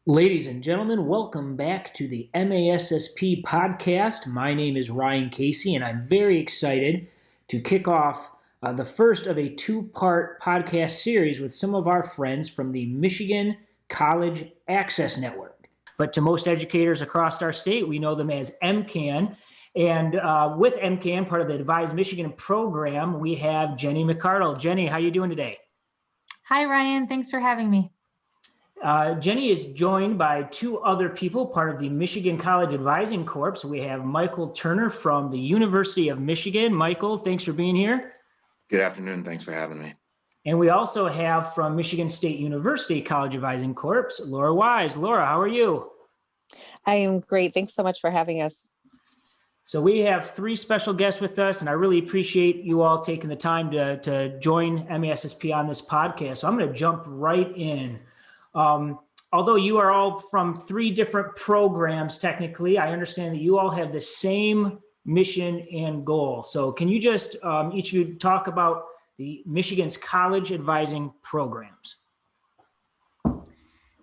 Ladies and gentlemen, welcome back to the MASSP podcast. My name is Ryan Casey, and I'm very excited to kick off the first of a two-part podcast series with some of our friends from the Michigan College Access Network. But to most educators across our state, we know them as MCAN. And with MCAN, part of the Advise Michigan program, we have Jenny McArdle. Jenny, how are you doing today? Hi, Ryan. Thanks for having me. Jenny is joined by two other people, part of the Michigan College Advising Corps. We have Micheal Turner from the University of Michigan. Micheal, thanks for being here. Good afternoon. Thanks for having me. And we also have from Michigan State University College Advising Corps, Laura Wise. Laura, how are you? I am great. Thanks so much for having us. So we have three special guests with us, and I really appreciate you all taking the time to join MASSP on this podcast. So I'm going to jump right in. Although you are all from three different programs, technically, I understand that you all have the same mission and goal. So can you just, each of you talk about the Michigan's college advising programs?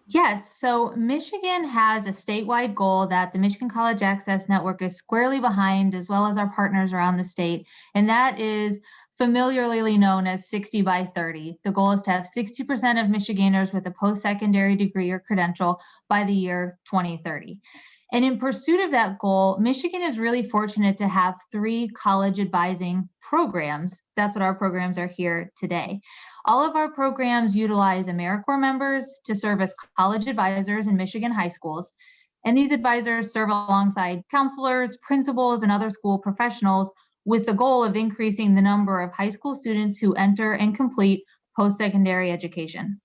Yes, so Michigan has a statewide goal that the Michigan College Access Network is squarely behind, as well as our partners around the state, and that is familiarly known as 60 by 30. The goal is to have 60% of Michiganders with a post-secondary degree or credential by the year 2030. And in pursuit of that goal, Michigan is really fortunate to have three college advising programs. That's what our programs are here today. All of our programs utilize AmeriCorps members to serve as college advisors in Michigan high schools. And these advisors serve alongside counselors, principals, and other school professionals with the goal of increasing the number of high school students who enter and complete post-secondary education.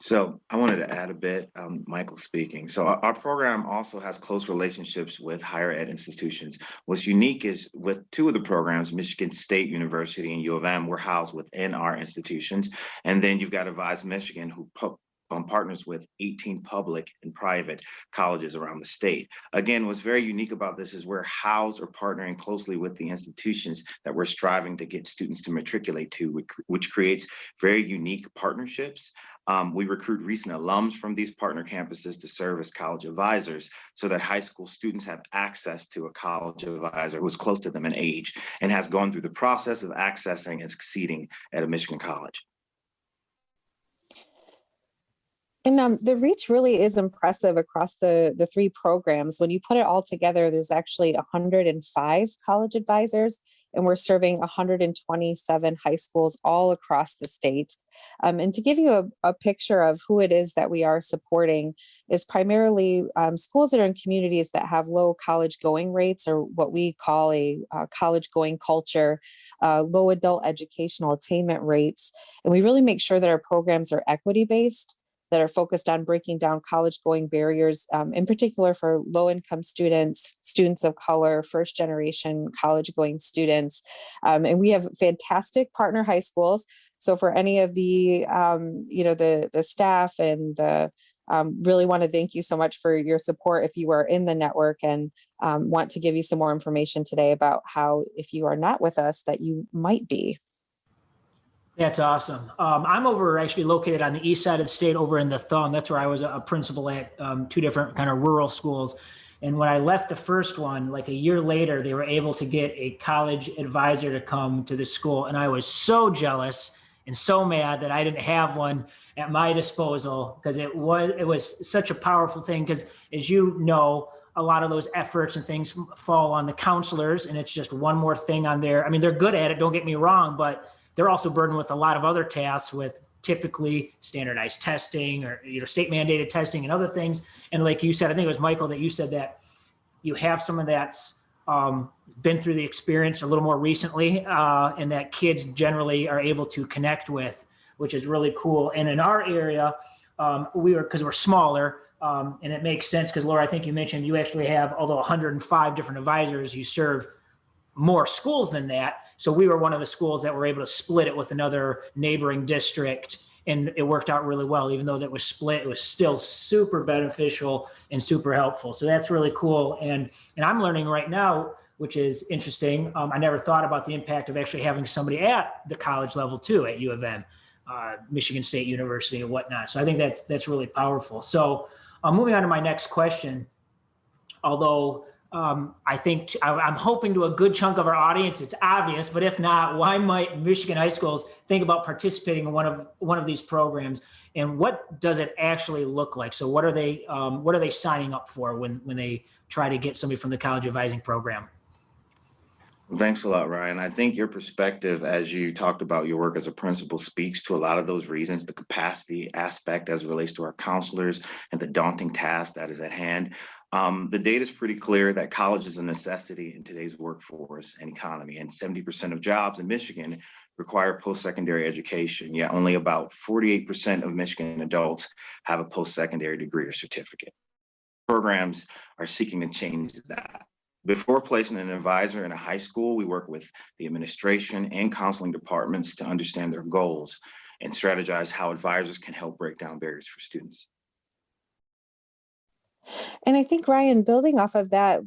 So I wanted to add a bit, Micheal speaking. So our program also has close relationships with higher ed institutions. What's unique is with two of the programs, Michigan State University and U of M, we're housed within our institutions. And then you've got Advise Michigan, who partners with 18 public and private colleges around the state. Again, what's very unique about this is we're housed or partnering closely with the institutions that we're striving to get students to matriculate to, which creates very unique partnerships. We recruit recent alums from these partner campuses to serve as college advisors so that high school students have access to a college advisor who's close to them in age and has gone through the process of accessing and succeeding at a Michigan college. And the reach really is impressive across the three programs. When you put it all together, there's actually 105 college advisors, and we're serving 127 high schools all across the state. And to give you a picture of who it is that we are supporting is primarily schools that are in communities that have low college going rates, or what we call a college going culture, low adult educational attainment rates. And we really make sure that our programs are equity based, that are focused on breaking down college going barriers, in particular for low income students, students of color, first generation college going students. And we have fantastic partner high schools. So for any of the, the staff and the, really want to thank you so much for your support if you are in the network, and want to give you some more information today about how, if you are not with us, that you might be. That's awesome. I'm actually located on the east side of the state, over in the Thumb. That's where I was a principal at two different kind of rural schools. And when I left the first one, like a year later, they were able to get a college advisor to come to the school. And I was so jealous and so mad that I didn't have one at my disposal, because it was such a powerful thing. Because as you know, a lot of those efforts and things fall on the counselors, and it's just one more thing on there. I mean, they're good at it, don't get me wrong, but they're also burdened with a lot of other tasks, with typically standardized testing or state mandated testing and other things. And like you said, I think it was Micheal that you said that you have someone that's been through the experience a little more recently, and that kids generally are able to connect with, which is really cool. And in our area, because we're smaller, and it makes sense because Laura, I think you mentioned you actually have, although 105 different advisors, you serve more schools than that. So we were one of the schools that were able to split it with another neighboring district, and it worked out really well. Even though that was split, it was still super beneficial and super helpful. So that's really cool. And I'm learning right now, which is interesting. I never thought about the impact of actually having somebody at the college level too, at U of M. Michigan State University and whatnot. So I think that's really powerful. So moving on to my next question, although I think I'm hoping to a good chunk of our audience, it's obvious, but if not, why might Michigan high schools think about participating in one of these programs, and what does it actually look like? So what are they signing up for when they try to get somebody from the college advising program? Well, thanks a lot, Ryan. I think your perspective, as you talked about your work as a principal, speaks to a lot of those reasons, the capacity aspect as it relates to our counselors and the daunting task that is at hand. The data is pretty clear that college is a necessity in today's workforce and economy, and 70% of jobs in Michigan require post-secondary education, yet only about 48% of Michigan adults have a post-secondary degree or certificate. Programs are seeking to change that. Before placing an advisor in a high school, we work with the administration and counseling departments to understand their goals and strategize how advisors can help break down barriers for students. And I think, Ryan, building off of that,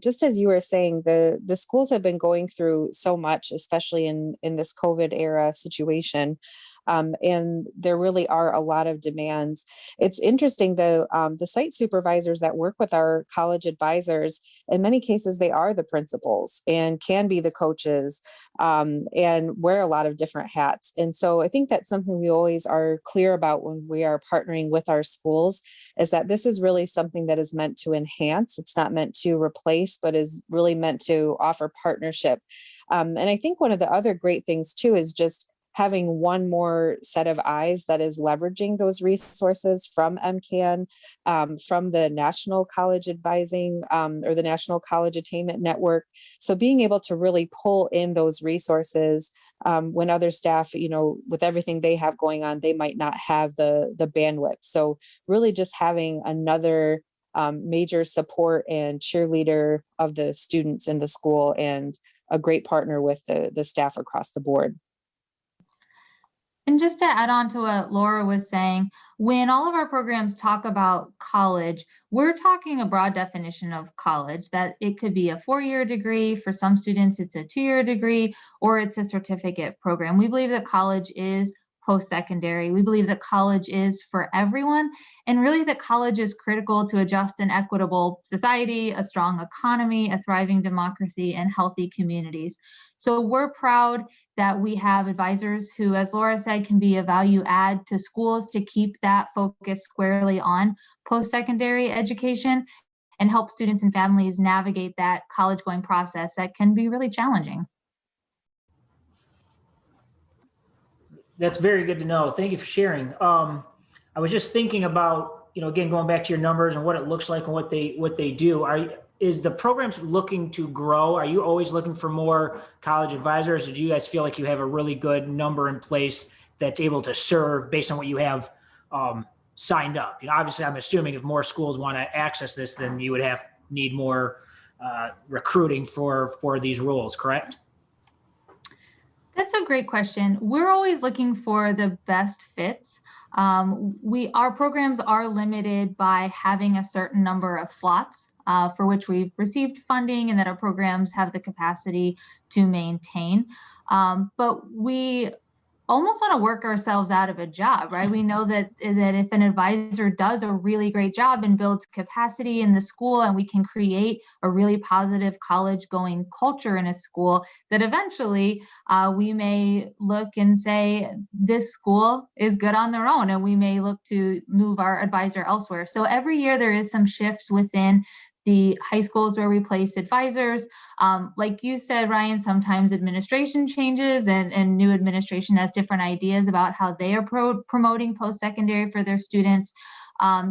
just as you were saying, the schools have been going through so much, especially in this COVID era situation. And there really are a lot of demands. It's interesting, though, the site supervisors that work with our college advisors, in many cases, they are the principals and can be the coaches and wear a lot of different hats. And so I think that's something we always are clear about when we are partnering with our schools, is that this is really something that is meant to enhance. It's not meant to replace, but is really meant to offer partnership. And I think one of the other great things, too, is just having one more set of eyes that is leveraging those resources from MCAN, from the National College Advising or the National College Attainment Network. So being able to really pull in those resources when other staff, with everything they have going on, they might not have the bandwidth. So really just having another major support and cheerleader of the students in the school, and a great partner with the staff across the board. And just to add on to what Laura was saying, when all of our programs talk about college, we're talking a broad definition of college, that it could be a 4-year degree. For some students, it's a 2-year degree, or it's a certificate program. We believe that college is post-secondary. We believe that college is for everyone, and really that college is critical to a just and equitable society, a strong economy, a thriving democracy, and healthy communities. So we're proud that we have advisors who, as Laura said, can be a value add to schools to keep that focus squarely on post-secondary education and help students and families navigate that college-going process that can be really challenging. That's very good to know. Thank you for sharing. I was just thinking about, again, going back to your numbers and what it looks like and what they do. Is the programs looking to grow? Are you always looking for more college advisors, or do you guys feel like you have a really good number in place that's able to serve based on what you have signed up? Obviously, I'm assuming if more schools want to access this, then you would need more recruiting for these roles, correct? That's a great question. We're always looking for the best fits. Our programs are limited by having a certain number of slots for which we've received funding and that our programs have the capacity to maintain. But we almost want to work ourselves out of a job, right? We know that if an advisor does a really great job and builds capacity in the school, and we can create a really positive college-going culture in a school, that eventually we may look and say, this school is good on their own, and we may look to move our advisor elsewhere. So every year there is some shifts within the high schools where we place advisors. Like you said, Ryan, sometimes administration changes and new administration has different ideas about how they are promoting post-secondary for their students.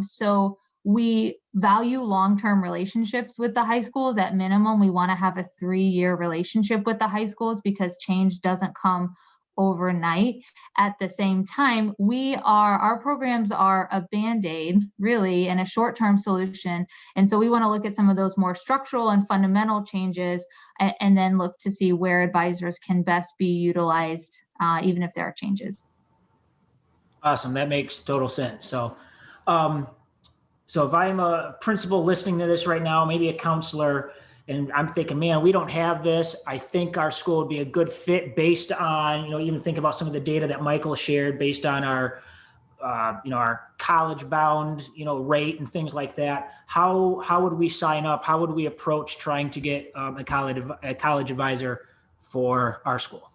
So we value long-term relationships with the high schools. At minimum, we want to have a 3-year relationship with the high schools because change doesn't come overnight. At the same time, our programs are a Band-Aid, really, and a short-term solution. And so we want to look at some of those more structural and fundamental changes and then look to see where advisors can best be utilized, even if there are changes. Awesome. That makes total sense. So if I'm a principal listening to this right now, maybe a counselor, And I'm thinking, man, we don't have this. I think our school would be a good fit based on, even think about some of the data that Michael shared based on our, our college bound, rate and things like that. How would we sign up? How would we approach trying to get a college advisor for our school?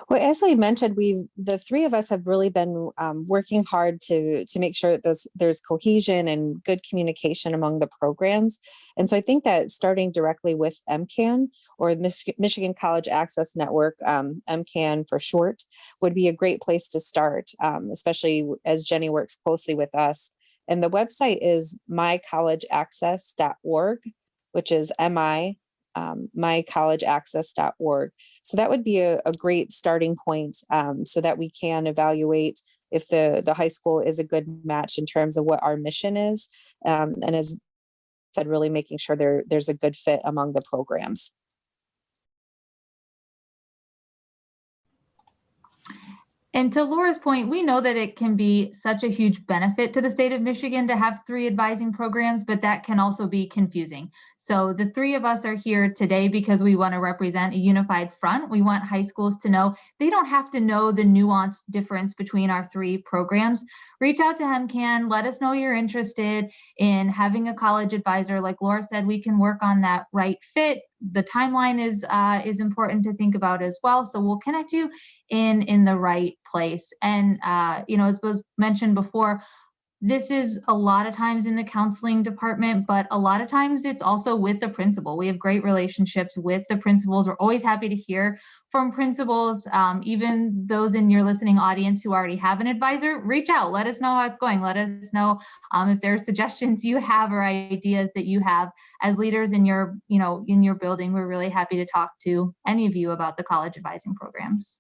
Well, as we mentioned, the three of us have really been working hard to make sure that there's cohesion and good communication among the programs. And so I think that starting directly with MCAN, or Michigan College Access Network, MCAN for short, would be a great place to start, especially as Jenny works closely with us. And the website is mycollegeaccess.org, which is mycollegeaccess.org. So that would be a great starting point, so that we can evaluate if the high school is a good match in terms of what our mission is. And as I said, really making sure there's a good fit among the programs. And to Laura's point, we know that it can be such a huge benefit to the state of Michigan to have 3 advising programs, but that can also be confusing. So the 3 of us are here today because we want to represent a unified front. We want high schools to know they don't have to know the nuanced difference between our 3 programs. Reach out to MCAN, let us know you're interested in having a college advisor. Like Laura said, we can work on that right fit. The timeline is important to think about as well. So we'll connect you in the right place. And as was mentioned before, this is a lot of times in the counseling department, but a lot of times it's also with the principal. We have great relationships with the principals. We're always happy to hear from principals, even those in your listening audience who already have an advisor. Reach out, let us know how it's going. Let us know if there are suggestions you have or ideas that you have as leaders in your building. We're really happy to talk to any of you about the college advising programs.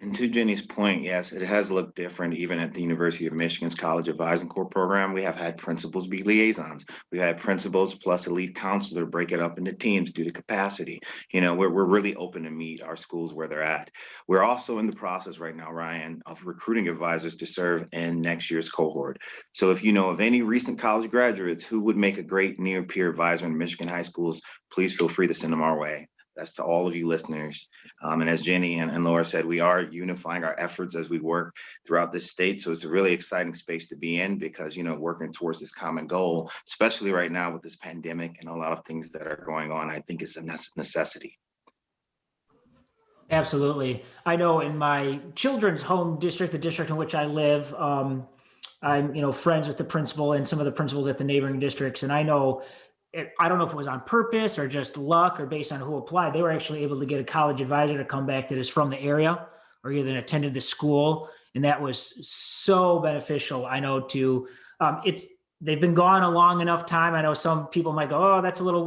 And to Jenny's point, yes, it has looked different even at the University of Michigan's College Advising Corps program. We have had principals be liaisons. We've had principals plus a lead counselor break it up into teams due to capacity. We're really open to meet our schools where they're at. We're also in the process right now, Ryan, of recruiting advisors to serve in next year's cohort. So if you know of any recent college graduates who would make a great near-peer advisor in Michigan high schools, please feel free to send them our way. That's to all of you listeners. And as Jenny and Laura said, we are unifying our efforts as we work throughout this state. So it's a really exciting space to be in because, working towards this common goal, especially right now with this pandemic and a lot of things that are going on, I think it's a necessity. Absolutely. I know in my children's home district, the district in which I live, I'm, friends with the principal and some of the principals at the neighboring districts. And I know I don't know if it was on purpose or just luck or based on who applied. They were actually able to get a college advisor to come back that is from the area or either attended the school. And that was so beneficial. I know they've been gone a long enough time. I know some people might go, oh, that's a little,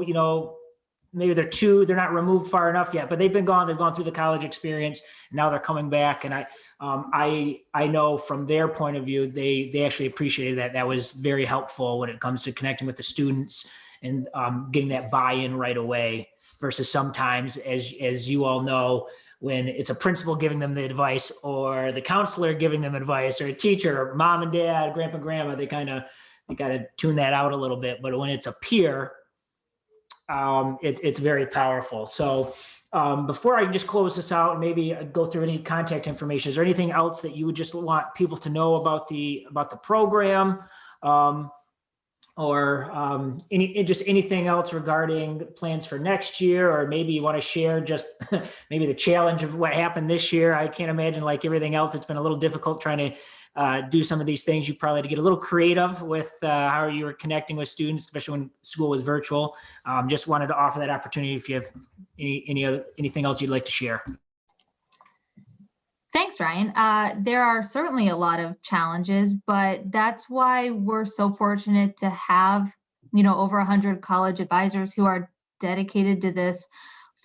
maybe they're not removed far enough yet, but they've gone through the college experience. And now they're coming back. And I know from their point of view, they actually appreciated that. That was very helpful when it comes to connecting with the students and getting that buy-in right away versus sometimes, as you all know, when it's a principal giving them the advice or the counselor giving them advice or a teacher, or mom and dad, grandpa, grandma, they got to tune that out a little bit. But when it's a peer, it's very powerful. So before I just close this out and maybe go through any contact information, is there anything else that you would just want people to know about the program? Or anything else regarding plans for next year, or maybe you want to share just maybe the challenge of what happened this year. I can't imagine, like everything else, it's been a little difficult trying to do some of these things. You probably had to get a little creative with how you were connecting with students, especially when school was virtual. Just wanted to offer that opportunity if you have anything else you'd like to share. Thanks, Ryan. There are certainly a lot of challenges, but that's why we're so fortunate to have, over 100 college advisors who are dedicated to this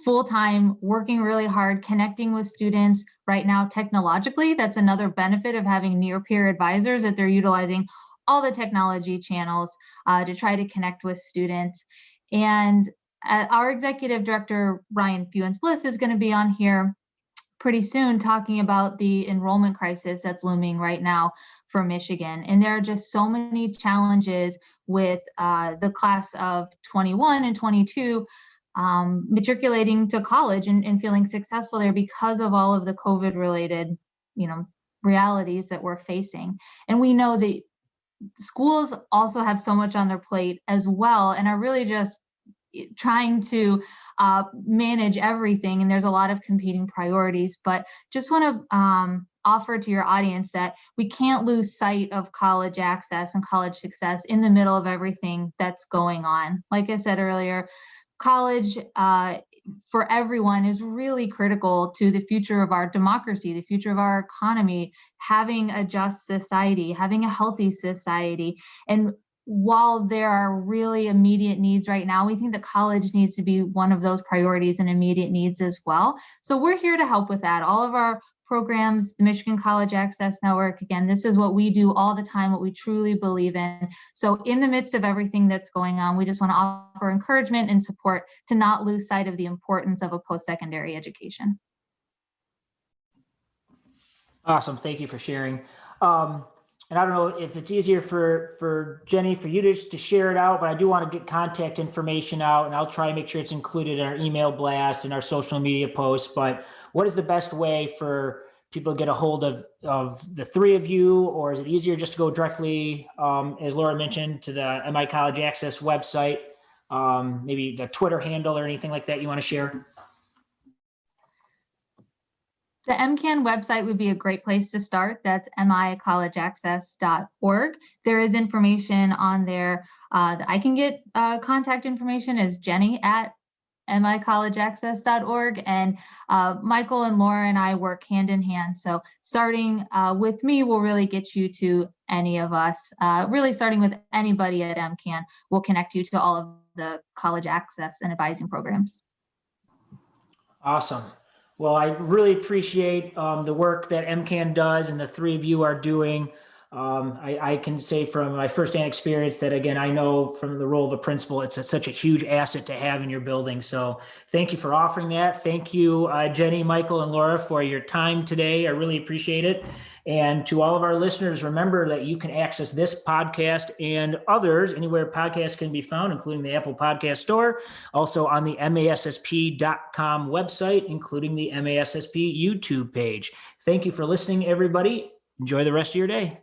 full-time, working really hard, connecting with students right now technologically. That's another benefit of having near-peer advisors, that they're utilizing all the technology channels to try to connect with students. And our executive director, Ryan Fewens-Bliss, is going to be on here pretty soon talking about the enrollment crisis that's looming right now for Michigan. And there are just so many challenges with the class of 21 and 22 matriculating to college and feeling successful there because of all of the COVID related, realities that we're facing. And we know that schools also have so much on their plate as well and are really just trying to manage everything. And there's a lot of competing priorities, but just want to offer to your audience that we can't lose sight of college access and college success in the middle of everything that's going on. Like I said earlier, college for everyone is really critical to the future of our democracy, the future of our economy, having a just society, having a healthy society. And while there are really immediate needs right now, we think that college needs to be one of those priorities and immediate needs as well. So we're here to help with that. All of our programs, the Michigan College Access Network, again, this is what we do all the time, what we truly believe in. So in the midst of everything that's going on, we just want to offer encouragement and support to not lose sight of the importance of a post-secondary education. Awesome. Thank you for sharing. And I don't know if it's easier for Jenny, for you to share it out, but I do want to get contact information out, and I'll try and make sure it's included in our email blast and our social media posts. But what is the best way for people to get a hold of the three of you, or is it easier just to go directly, as Laura mentioned, to the MI College Access website, maybe the Twitter handle or anything like that you want to share? The MCAN website would be a great place to start. That's micollegeaccess.org. There is information on there that I can get contact information is Jenny at micollegeaccess.org. And Michael and Laura and I work hand in hand. So starting with me will really get you to any of us. Really starting with anybody at MCAN will connect you to all of the college access and advising programs. Awesome. Well, I really appreciate the work that MCAN does and the three of you are doing. I can say from my firsthand experience that, again, I know from the role of a principal, it's such a huge asset to have in your building. So thank you for offering that. Thank you, Jenny, Michael, and Laura, for your time today. I really appreciate it. And to all of our listeners, remember that you can access this podcast and others anywhere podcasts can be found, including the Apple Podcast Store, also on the MASSP.com website, including the MASSP YouTube page. Thank you for listening, everybody. Enjoy the rest of your day.